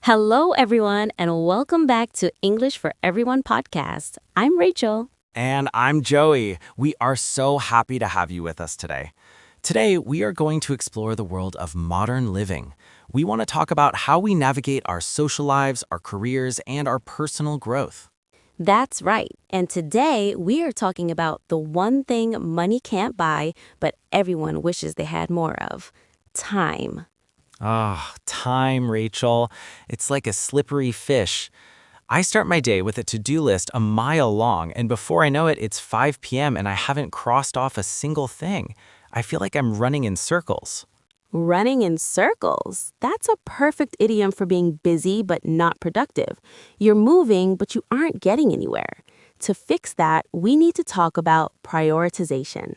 Hello, everyone, and welcome back to English for Everyone podcast. I'm Rachel. And I'm Joey. We are so happy to have you with us today. Today, we are going to explore the world of modern living. We want to talk about how we navigate our social lives, our careers, and our personal growth. That's right. And today we are talking about the one thing money can't buy, but everyone wishes they had more of time. Time, Rachel. It's like a slippery fish. I start my day with a to-do list a mile long, and before I know it, it's 5 p.m. and I haven't crossed off a single thing. I feel like I'm running in circles. Running in circles. That's a perfect idiom for being busy but not productive. You're moving, but you aren't getting anywhere. To fix that, we need to talk about prioritization.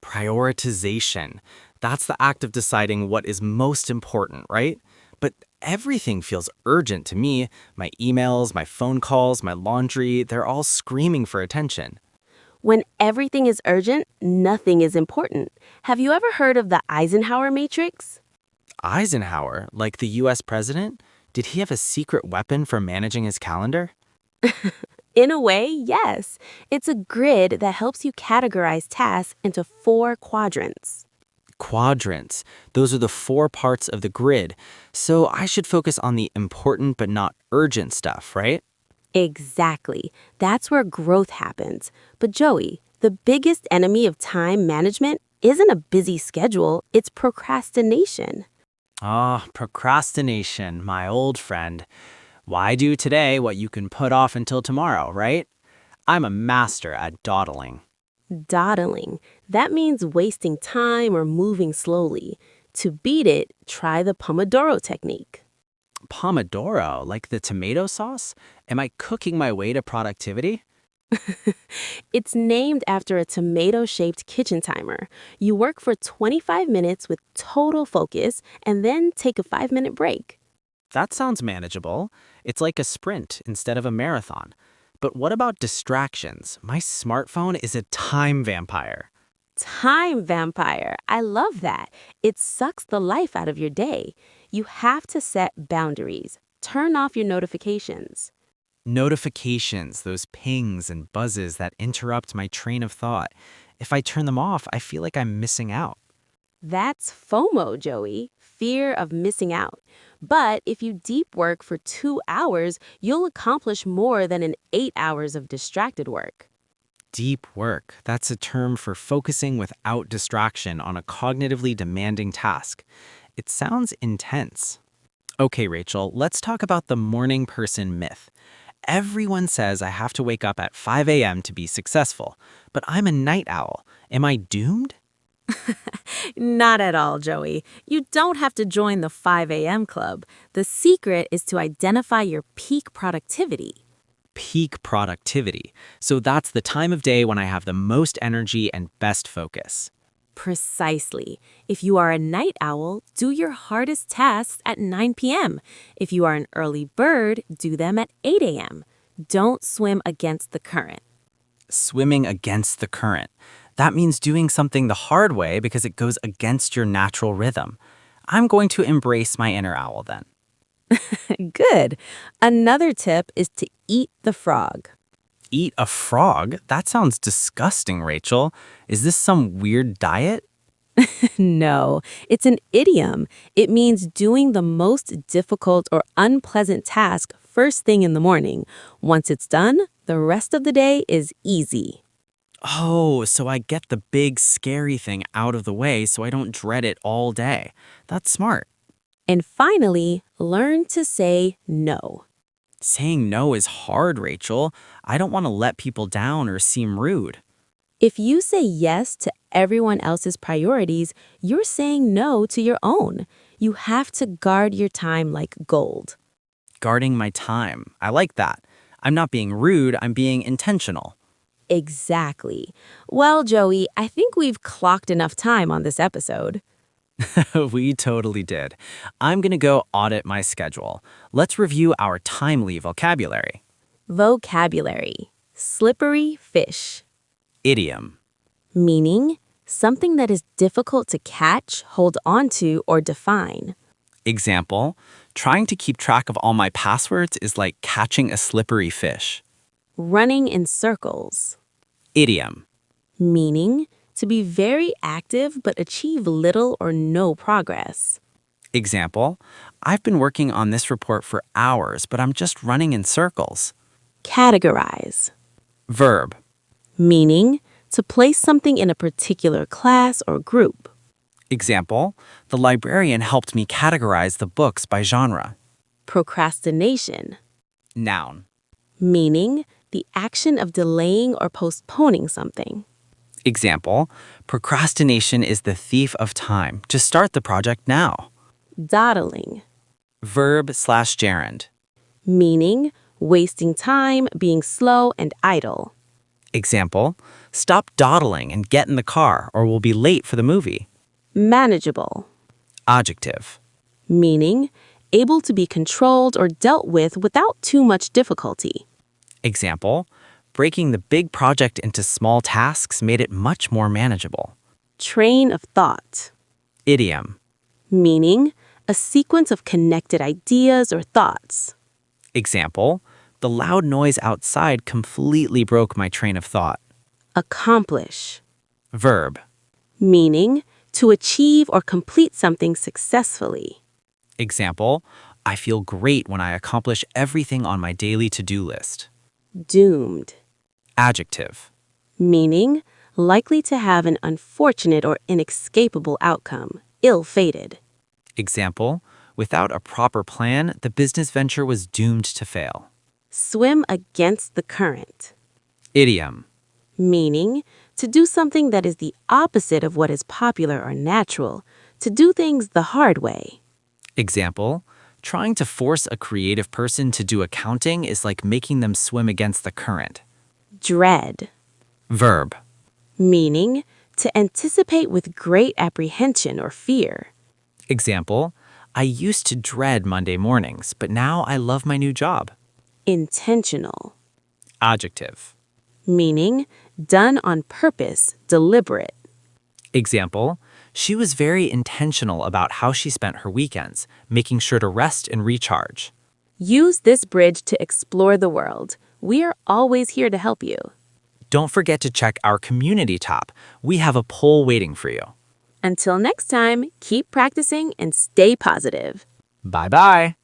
Prioritization. That's the act of deciding what is most important, right? But everything feels urgent to me. My emails, my phone calls, my laundry, they're all screaming for attention. When everything is urgent, nothing is important. Have you ever heard of the Eisenhower matrix? Eisenhower, like the US president, did he have a secret weapon for managing his calendar? In a way, yes. It's a grid that helps you categorize tasks into four quadrants. Quadrants. Those are the four parts of the grid. So I should focus on the important but not urgent stuff, right? Exactly. That's where growth happens. But Joey, the biggest enemy of time management isn't a busy schedule, it's procrastination. Procrastination, my old friend. Why do today what you can put off until tomorrow, right? I'm a master at dawdling. Dawdling. That means wasting time or moving slowly. To beat it, try the Pomodoro technique. Pomodoro, like the tomato sauce? Am I cooking my way to productivity? It's named after a tomato-shaped kitchen timer. You work for 25 minutes with total focus and then take a 5-minute break. That sounds manageable. It's like a sprint instead of a marathon. But what about distractions? My smartphone is a time vampire. Time vampire. I love that. It sucks the life out of your day. You have to set boundaries. Turn off your notifications. Notifications, those pings and buzzes that interrupt my train of thought. If I turn them off, I feel like I'm missing out. That's FOMO, Joey, fear of missing out. But if you deep work for 2 hours, you'll accomplish more than in 8 hours of distracted work. Deep work, that's a term for focusing without distraction on a cognitively demanding task. It sounds intense. Okay, Rachel, let's talk about the morning person myth. Everyone says I have to wake up at 5 a.m. to be successful, but I'm a night owl. Am I doomed? Not at all, Joey. You don't have to join the 5 a.m. club. The secret is to identify your peak productivity. Peak productivity. So that's the time of day when I have the most energy and best focus. Precisely. If you are a night owl, do your hardest tasks at 9 p.m. If you are an early bird, do them at 8 a.m. Don't swim against the current. Swimming against the current. That means doing something the hard way because it goes against your natural rhythm. I'm going to embrace my inner owl then. Good. Another tip is to eat the frog. Eat a frog? That sounds disgusting, Rachel. Is this some weird diet? No, it's an idiom. It means doing the most difficult or unpleasant task first thing in the morning. Once it's done, the rest of the day is easy. Oh, so I get the big scary thing out of the way so I don't dread it all day. That's smart. And finally, learn to say no. Saying no is hard, Rachel. I don't want to let people down or seem rude. If you say yes to everyone else's priorities, you're saying no to your own. You have to guard your time like gold. Guarding my time. I like that. I'm not being rude, I'm being intentional. Exactly. Well, Joey, I think we've clocked enough time on this episode. We totally did. I'm going to go audit my schedule. Let's review our timely vocabulary. Vocabulary. Slippery fish. Idiom. Meaning, something that is difficult to catch, hold on to, or define. Example, Trying to keep track of all my passwords is like catching a slippery fish. Running in circles. Idiom. Meaning to be very active but achieve little or no progress. Example, I've been working on this report for hours, but I'm just running in circles. Categorize. Verb. Meaning to place something in a particular class or group. Example, the librarian helped me categorize the books by genre. Procrastination. Noun. Meaning the action of delaying or postponing something. Example, procrastination is the thief of time. Just start the project now. Dawdling. Verb/gerund. Meaning wasting time, being slow and idle. Example, stop dawdling and get in the car or we'll be late for the movie. Manageable. Adjective. Meaning able to be controlled or dealt with without too much difficulty. Example, breaking the big project into small tasks made it much more manageable. Train of thought. Idiom. Meaning a sequence of connected ideas or thoughts. Example, the loud noise outside completely broke my train of thought. Accomplish. Verb. Meaning to achieve or complete something successfully. Example, I feel great when I accomplish everything on my daily to-do list. Doomed. Adjective. Meaning likely to have an unfortunate or inescapable outcome, ill-fated. Example, without a proper plan, the business venture was doomed to fail. Swim against the current. Idiom. Meaning to do something that is the opposite of what is popular or natural, to do things the hard way. Example, trying to force a creative person to do accounting is like making them swim against the current. Dread. Verb. Meaning to anticipate with great apprehension or fear. Example, I used to dread Monday mornings, but now I love my new job. Intentional. Adjective. Meaning done on purpose, deliberate. Example, she was very intentional about how she spent her weekends, making sure to rest and recharge. Use this bridge to explore the world. We are always here to help you. Don't forget to check our community tab. We have a poll waiting for you. Until next time, keep practicing and stay positive. Bye-bye.